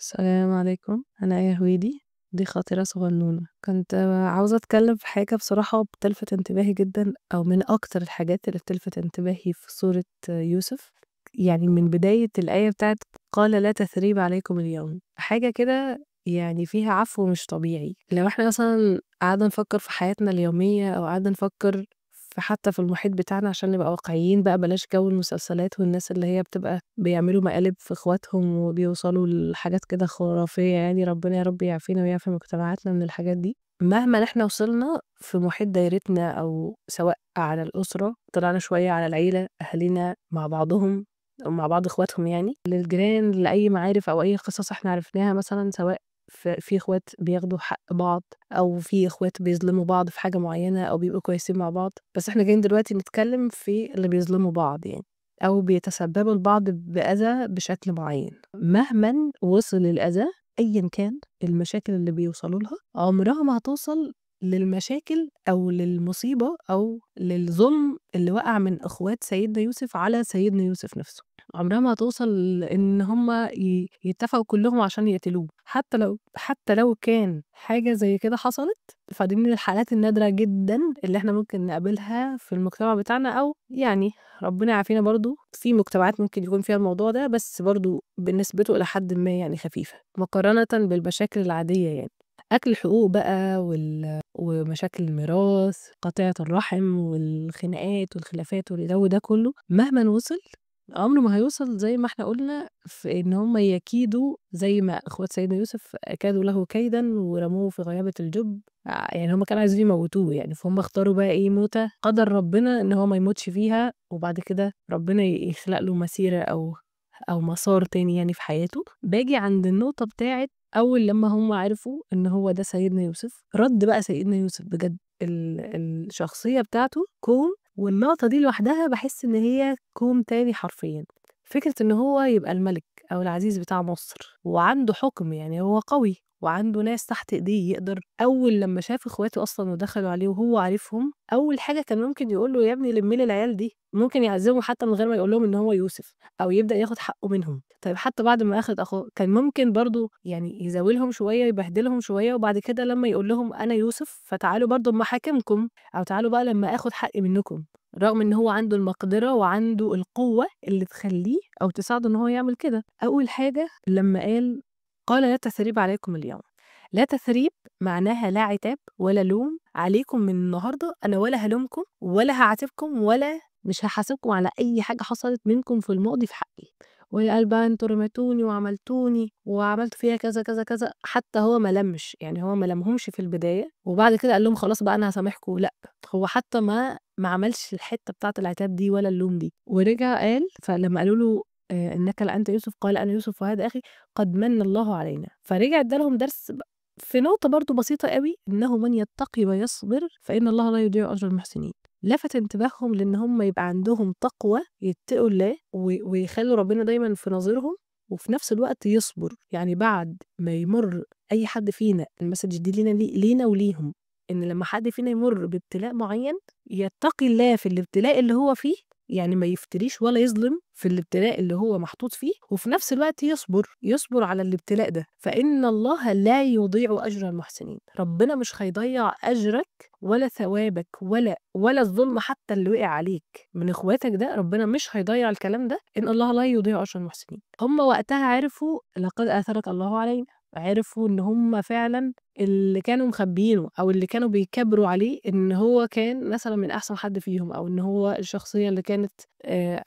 السلام عليكم، أنا آية هويدي، دي خاطرة صغنونة. كنت عاوزة أتكلم في حاجة بصراحة بتلفت انتباهي جدًا أو من أكتر الحاجات اللي بتلفت انتباهي في سورة يوسف، يعني من بداية الآية بتاعة قال لا تثريب عليكم اليوم، حاجة كده يعني فيها عفو مش طبيعي. لو إحنا مثلًا قعدنا نفكر في حياتنا اليومية أو قعدنا نفكر حتى في المحيط بتاعنا عشان نبقى واقعيين بقى بلاش جو المسلسلات والناس اللي هي بتبقى بيعملوا مقالب في اخواتهم وبيوصلوا لحاجات كده خرافية، يعني ربنا يا رب يعافينا ويعفي مجتمعاتنا من الحاجات دي. مهما احنا وصلنا في محيط دايرتنا او سواء على الأسرة طلعنا شوية على العيلة أهالينا مع بعضهم أو مع بعض اخواتهم، يعني للجيران لأي معارف أو أي قصص احنا عرفناها، مثلا سواء في اخوات بياخدوا حق بعض أو في اخوات بيظلموا بعض في حاجة معينة أو بيبقوا كويسين مع بعض، بس احنا جايين دلوقتي نتكلم في اللي بيظلموا بعض يعني أو بيتسببوا لبعض بأذى بشكل معين. مهما وصل الأذى أيا كان المشاكل اللي بيوصلوا لها عمرها ما هتوصل للمشاكل أو للمصيبة أو للظلم اللي وقع من أخوات سيدنا يوسف على سيدنا يوسف نفسه. عمرها ما هتوصل إن هما يتفقوا كلهم عشان يقتلوه، حتى لو كان حاجة زي كده حصلت، فدي من الحالات النادرة جدا اللي احنا ممكن نقابلها في المجتمع بتاعنا، أو يعني ربنا يعافينا برضو في مجتمعات ممكن يكون فيها الموضوع ده، بس برضو بنسبته إلى حد ما يعني خفيفة مقارنة بالمشاكل العادية، يعني أكل الحقوق بقى ومشاكل الميراث، قطيعة الرحم والخناقات والخلافات والجو ده كله مهما وصل عمره ما هيوصل زي ما احنا قلنا في ان هم يكيدوا زي ما اخوات سيدنا يوسف كادوا له كيدا ورموه في غيابة الجب. يعني هم كانوا عايزين يموتوه، يعني فهم اختاروا بقى ايه موتة قدر ربنا ان هو ما يموتش فيها، وبعد كده ربنا يخلق له مسيرة او مسار تاني يعني في حياته. باجي عند النقطة بتاعت اول لما هم عرفوا ان هو ده سيدنا يوسف، رد بقى سيدنا يوسف بجد الشخصية بتاعته كوم، والنقطة دي لوحدها باحس إن هي كوم تاني حرفيًا. فكرة إن هو يبقى الملك أو العزيز بتاع مصر وعنده حُكم، يعني هو قوي وعنده ناس تحت إيديه يقدر. أول لمّا شاف إخواته أصلًا ودخلوا عليه وهو عارفهم، أول حاجة كان ممكن يقول له: "يا ابني لِم لي العيال دي." ممكن يعذّبهم حتى من غير ما يقول لهم إن هو يوسف أو يبدأ ياخد حقّه منهم. طيب حتى بعد ما أخد أخوه كان ممكن برضه يعني يزاولهم شوية، يبهدلهم شوية، وبعد كده لمّا يقول لهم أنا يوسف فتعالوا برضه أمّا أحاكمكم أو تعالوا بقى لمّا آخُد حقّي منّكم، رغم إن هو عنده المقدرة وعنده القوة اللي تخلّيه أو تساعده إن هو يعمل كده. أول حاجة لمّا قال لا تثريب عليكم اليوم. لا تثريب معناها لا عتاب ولا لوم عليكم من النهارده، أنا ولا هالومكم ولا هاعاتبكم ولا مش هاحاسبكم على أي حاجة حصلت منكم في الماضي في حقي. وقال بقى أنتم رميتوني وعملتوني وعملتوا فيّا كذا، كذا، كذا، حتى هو ما لَمّش، يعني هو ما لامهمش في البداية وبعد كده قال لهم خلاص بقى أنا هاسامحكم، لأ، هو حتى ما عملش الحتّة بتاعة العتاب دي ولا اللوم دي، ورجع قال فلمّا قالوا له إنك لأنت يوسف، قال أنا يوسف وهذا أخي قد مَنَّ الله علينا، فرجع ادّى لهم درس في نقطة برضه بسيطة أوي، إنه من يتقي ويصبر فإن الله لا يضيع أجر المحسنين. لفت انتباههم لإن هم يبقى عندهم تقوى يتقوا الله ويخلّوا ربنا دايمًا في نظيرهم، وفي نفس الوقت يصبر، يعني بعد ما يمُر أي حد فينا الmessage دي لينا وليهم، إن لمّا حد فينا يمُر بابتلاء معيّن يتقي الله في الابتلاء اللي هو فيه، يعني ما يفتريش ولا يظلم في الابتلاء اللي هو محطوط فيه، وفي نفس الوقت يصبر على الابتلاء ده، فإن الله لا يضيع أجر المحسنين. ربنا مش هيضيّع أجرك ولا ثوابك ولا الظلم حتى اللي وقع عليك من إخواتك ده، ربنا مش هيضيّع الكلام ده، إن الله لا يضيع أجر المحسنين. هم وقتها عرفوا لقد آثرك الله علينا، عرفوا إن هم فعلًا اللي كانوا مخبيينه أو اللي كانوا بيكابروا عليه إن هو كان مثلًا من أحسن حد فيهم، أو إن هو الشخصية اللي كانت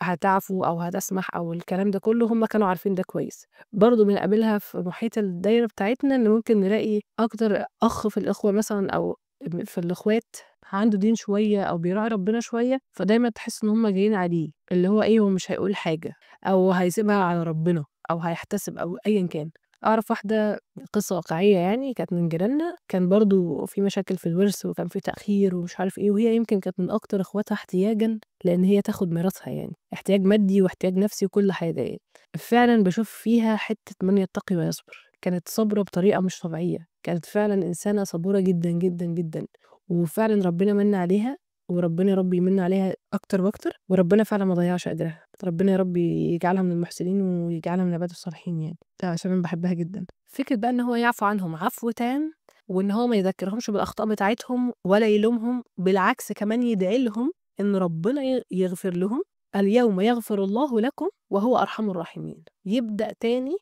هتعفو أو هتسمح أو الكلام ده كله، هم كانوا عارفين ده كويس. برضه بنقابلها في محيط الدايرة بتاعتنا إن ممكن نلاقي أكتر أخ في الإخوة مثلًا أو في الإخوات عنده دين شوية أو بيراعي ربنا شوية، فدايمًا تحس إن هم جايين عليه، اللي هو إيه، هو مش هيقول حاجة أو هيسيبها على ربنا أو هيحتسب أو أيًا كان. أعرف واحدة قصة واقعية يعني كانت من جيراننا، كان برضه في مشاكل في الورث وكان في تأخير ومش عارف إيه، وهي يمكن كانت من أكتر إخواتها احتياجًا لإن هي تاخد ميراثها، يعني احتياج مادي واحتياج نفسي وكل حاجة يعني. فعلًا باشوف فيها حتّة من يتقي ويصبر، كانت صابرة بطريقة مش طبيعية، كانت فعلًا إنسانة صبورة جدًا، جدًا، جدًا، وفعلًا ربنا مَنّ عليها وربنا يا رب يمن عليها أكتر وأكتر، وربنا فعلًا ما ضيّعش أجرها، ربنا يا رب يجعلها من المحسنين ويجعلها من عباده الصالحين يعني، عشان أنا باحبها جدًا. فكرة بقى إن هو يعفو عنهم عفو تام، وإن هو ما يذكّرهمش بالأخطاء بتاعتهم ولا يلومهم، بالعكس كمان يدعي لهم إن ربنا يغفر لهم. اليوم يغفر الله لكم وهو أرحم الراحمين. يبدأ تاني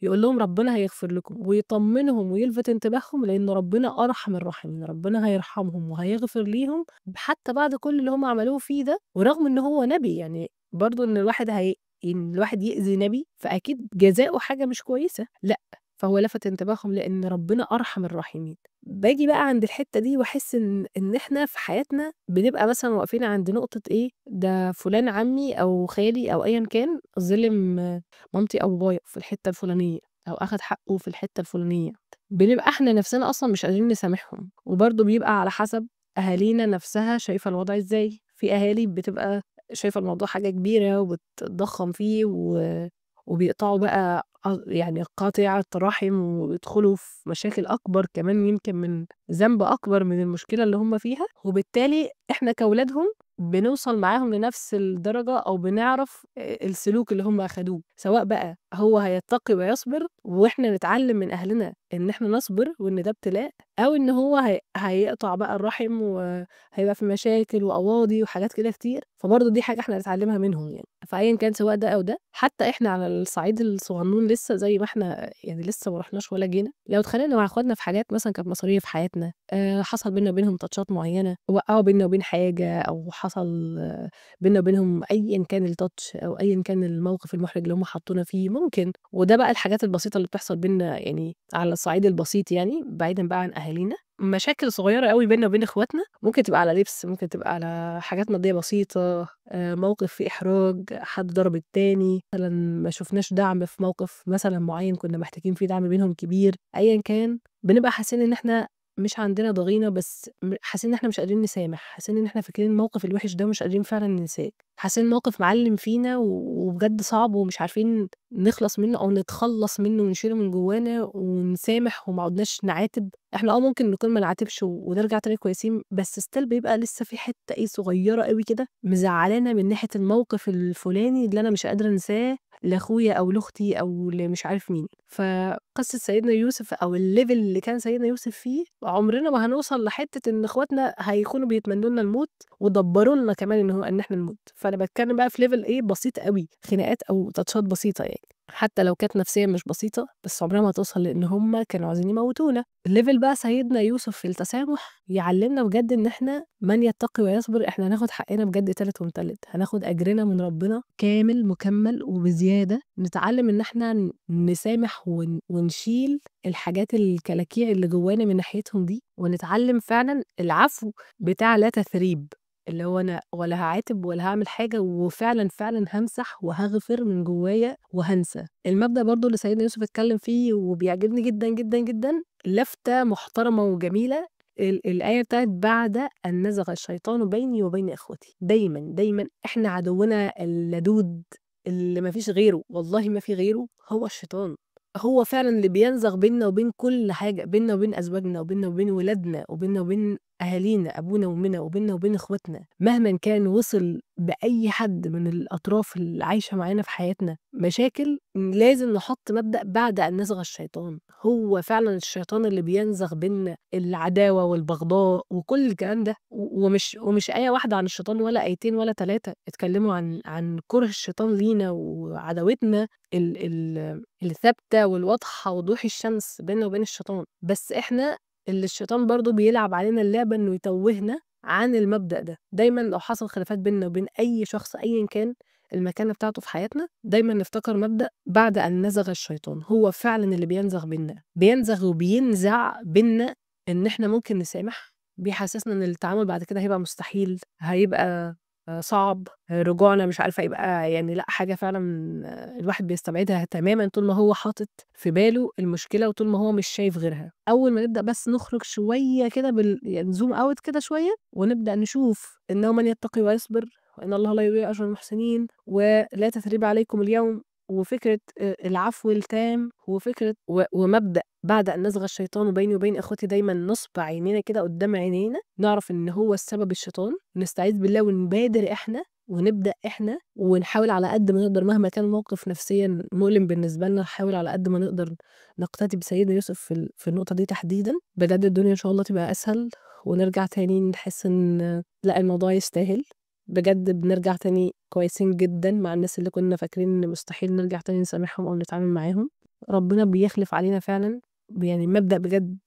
يقول لهم ربنا هيغفر لكم ويطمنهم ويلفت انتباههم لأن ربنا أرحم الراحمين، ربنا هيرحمهم وهيغفر ليهم حتى بعد كل اللي هم عملوه فيه ده، ورغم إن هو نبي يعني برضه إن الواحد يأذي نبي فأكيد جزاؤه حاجة مش كويسة، لأ، فهو لفت انتباههم لأن ربنا أرحم الراحمين. باجي بقى عند الحتة دي واحس إن إحنا في حياتنا بنبقى مثلًا واقفين عند نقطة إيه، ده فلان عمي أو خالي أو أيًا كان ظلم مامتي أو بابايا في الحتة الفلانية، أو أخد حقه في الحتة الفلانية، بنبقى إحنا نفسنا أصلًا مش قادرين نسامحهم، وبرضه بيبقى على حسب أهالينا نفسها شايفة الوضع إزاي. في أهالي بتبقى شايفة الموضوع حاجة كبيرة وبتضخّم فيه وبيقطعوا بقى يعني قاطعة رحم ويدخلوا في مشاكل أكبر كمان يمكن من ذنب أكبر من المشكلة اللي هم فيها، وبالتالي إحنا كولادهم بنوصل معاهم لنفس الدرجة أو بنعرف السلوك اللي هم أخدوه، سواء بقى هو هيتقي ويصبر وإحنا نتعلم من أهلنا إن إحنا نصبر وإن ده ابتلاء، أو إن هو هيقطع بقى الرحم وهيبقى في مشاكل وقواضي وحاجات كده كتير، فبرضه دي حاجة إحنا نتعلمها منهم يعني. فأيًا كان سواء ده أو ده، حتى إحنا على الصعيد الصغنون لسه زي ما إحنا يعني لسه ما رُحناش ولا جينا، لو اتخانقنا مع أخواتنا في حاجات مثلًا كانت مصيرية في حياتنا، حصل بيننا وبينهم تاتشات معيّنة، وقعوا بيننا وبين حاجة أو حصل بيننا وبينهم أيًا كان الtouch أو أيًا كان الموقف المحرج اللي هم حطّونا فيه، ممكن وده بقى الحاجات البسيطة اللي بتحصل بيننا يعني على الصعيد البسيط يعني بعيدًا بقى عن أهالينا، مشاكل صغيّرة أوي بيننا وبين إخواتنا، ممكن تبقى على لبس، ممكن تبقى على حاجات مادية بسيطة، موقف فيه إحراج، حد ضرب التاني، مثلًا ما شُفناش دعم في موقف مثلًا معيّن كنا محتاجين فيه دعم بينهم كبير، أيًا كان، بنبقى حاسين إن إحنا مش عندنا ضغينة بس حاسين إن إحنا مش قادرين نسامح، حاسين إن إحنا فاكرين الموقف الوحش ده ومش قادرين فعلًا ننساه، حاسين الموقف معلّم فينا وبجد صعب ومش عارفين نخلص منه أو نتخلّص منه ونشيله من جوانا ونسامح وما عُدناش نعاتب. إحنا ممكن نكون ما نعاتبش ونرجع تاني كويسين، بس still بيبقى لسه في حتّة إيه صغيّرة أوي كده مزعّلانا من ناحية الموقف الفلاني اللي أنا مش قادرة أنساه لأخويا أو لأختي أو لمش عارف مين. فقصة سيدنا يوسف أو الlevel اللي كان سيدنا يوسف فيه، عمرنا ما هنوصل لحتّة إن إخواتنا هيكونوا بيتمنّوا لنا الموت ودبّروا لنا كمان إن إحنا نموت. فأنا باتكلّم بقى في level إيه بسيط أوي، خناقات أو تاتشات بسيطة يعني. حتى لو كانت نفسيًا مش بسيطة، بس عمرها ما هتوصل لإن هُم كانوا عايزين يموتونا. level بقى سيدنا يوسف في التسامح يعلّمنا بجد إن إحنا من يتقي ويصبر إحنا هناخد حقنا بجد تالت ومتلت، هناخد أجرنا من ربنا كامل مكمّل وبزيادة، نتعلّم إن إحنا نسامح ونشيل الحاجات الكلاكيع اللي جوانا من ناحيتهم دي، ونتعلّم فعلًا العفو بتاع لا تثريب. اللي هو أنا ولا هاعاتب ولا هاعمل حاجة وفعلًا، فعلًا هامسح وهاغفر من جوايا وهانسى. المبدأ برضه اللي سيدنا يوسف اتكلّم فيه وبيعجبني جدًا، جدًا، جدًا، لفتة محترمة وجميلة الآية بتاعة بعد أن نزغ الشيطان بيني وبين إخوتي. دايمًا، دايمًا إحنا عدونا اللدود اللي ما فيش غيره، والله ما في غيره هو الشيطان. هو فعلًا اللي بينزغ بيننا وبين كل حاجة، بيننا وبين أزواجنا وبيننا وبين ولادنا وبيننا وبين أهالينا، أبونا وأمنا وبيننا وبين إخواتنا، مهمًا كان وصل بأي حد من الأطراف اللي عايشة معانا في حياتنا مشاكل، لازم نحط مبدأ بعد أن نزغ الشيطان. هو فعلًا الشيطان اللي بينزغ بيننا العداوة والبغضاء وكل الكلام ده، ومش آية واحدة عن الشيطان ولا آيتين ولا 3 اتكلموا عن كره الشيطان لينا وعداوتنا الثابتة والواضحة وضوح الشمس بيننا وبين الشيطان، بس إحنا اللي الشيطان برضه بيلعب علينا اللعبة إنه يتوّهنا عن المبدأ ده. دايمًا لو حصل خلافات بيننا وبين أي شخص أيًا كان المكانة بتاعته في حياتنا، دايمًا نفتكر مبدأ بعد أن نزغ الشيطان، هو فعلًا اللي بينزغ بيننا، بينزغ وبينزع بيننا إن إحنا ممكن نسامح، بيحسسنا إن التعامل بعد كده هيبقى مستحيل، هيبقى صعب، رجوعنا مش عارفة يبقى يعني لأ حاجة فعلًا الواحد بيستبعدها تمامًا طول ما هو حاطط في باله المشكلة وطول ما هو مش شايف غيرها. أول ما نبدأ بس نخرج شوية كده يعني zoom out كده شوية ونبدأ نشوف إنه من يتقي ويصبر وإن الله لا يضيع أجر المحسنين ولا تثريب عليكم اليوم، وفكرة العفو التام، وفكرة ومبدأ بعد أن نزغ الشيطان بيني وبين إخوتي دايمًا نصب عينينا كده قدّام عينينا، نعرف إن هو السبب الشيطان، نستعيذ بالله ونبادر إحنا ونبدأ إحنا، ونحاول على قد ما نقدر مهما كان الموقف نفسيًا مؤلم بالنسبة لنا، نحاول على قد ما نقدر نقتدي بسيدنا يوسف في النقطة دي تحديدًا، بجد الدنيا إن شاء الله تبقى أسهل، ونرجع تاني نحس إن لأ الموضوع يستاهل. بجد بنرجع تاني كويسين جدًا مع الناس اللي كنا فاكرين إن مستحيل نرجع تاني نسامحهم أو نتعامل معاهم، ربنا بيخلف علينا فعلًا، يعني مبدأ بجد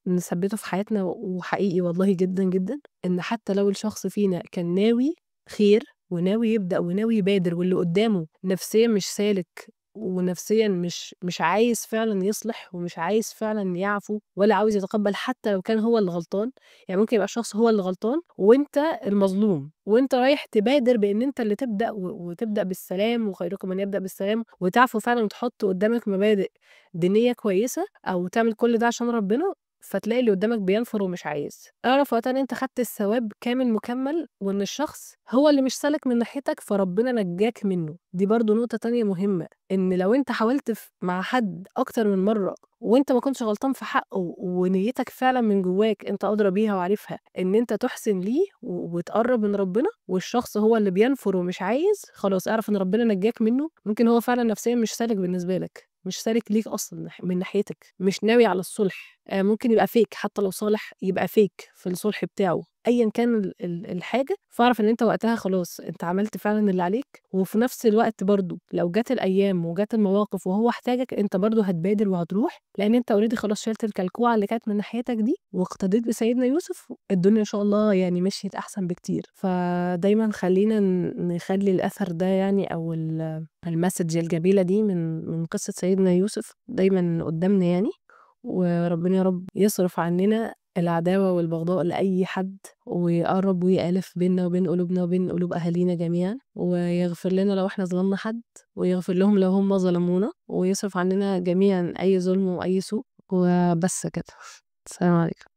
نثبّته في حياتنا وحقيقي والله جدًا، جدًا، إن حتى لو الشخص فينا كان ناوي خير وناوي يبدأ وناوي يبادر واللي قدّامه نفسيًا مش سالك ونفسيًا مش عايز فعلًا يصلح ومش عايز فعلًا يعفو ولا عاوز يتقبّل حتى لو كان هو اللي غلطان، يعني ممكن يبقى الشخص هو اللي غلطان وأنت المظلوم، وأنت رايح تبادر بإن أنت اللي تبدأ وتبدأ بالسلام وخيركم من يبدأ بالسلام، وتعفو فعلًا وتحط قدّامك مبادئ دينية كويسة أو تعمل كل ده عشان ربنا، فتلاقي اللي قدّامك بينفر ومش عايز. اعرف وقتها إن أنت خدت الثواب كامل مكمّل، وإن الشخص هو اللي مش سالك من ناحيتك فربنا نجّاك منّه. دي برضه نقطة تانية مهمة، إن لو أنت حاولت مع حد أكتر من مرّة وأنت ما كنتش غلطان في حقه ونيتك فعلًا من جواك أنت أدرى بيها وعارفها إن أنت تحسن ليه وتقرّب من ربنا، والشخص هو اللي بينفر ومش عايز، خلاص اعرف إن ربنا نجّاك منّه، ممكن هو فعلًا نفسيًا مش سالك بالنسبة لك، مش سالك ليك أصلًا من ناحيتك، مش ناوي على الصلح، ممكن يبقى fake حتى لو صالح يبقى fake في الصلح بتاعه، أيًا كان الحاجة، فاعرف إن أنت وقتها خلاص أنت عملت فعلًا اللي عليك، وفي نفس الوقت برضه لو جات الأيام وجات المواقف وهو احتاجك أنت برضه هتبادر وهتروح، لإن أنت already خلاص شِلت الكلكوعة اللي كانت من ناحيتك دي، واقتديت بسيدنا يوسف، الدنيا إن شاء الله يعني مشيت أحسن بكتير، فدايمًا خلّينا نخلّي الأثر ده يعني أو الmessage الجميلة دي من قصة سيدنا يوسف دايمًا قدّامنا يعني، وربنا يا رب يصرف عننا العداوة والبغضاء لأي حد، ويقرّب ويألف بيننا وبين قلوبنا وبين قلوب أهالينا جميعًا، ويغفر لنا لو إحنا ظلمنا حد، ويغفر لهم لو هم ظلمونا، ويصرف عننا جميعًا أي ظلم وأي سوء، وبس كده. السلام عليكم.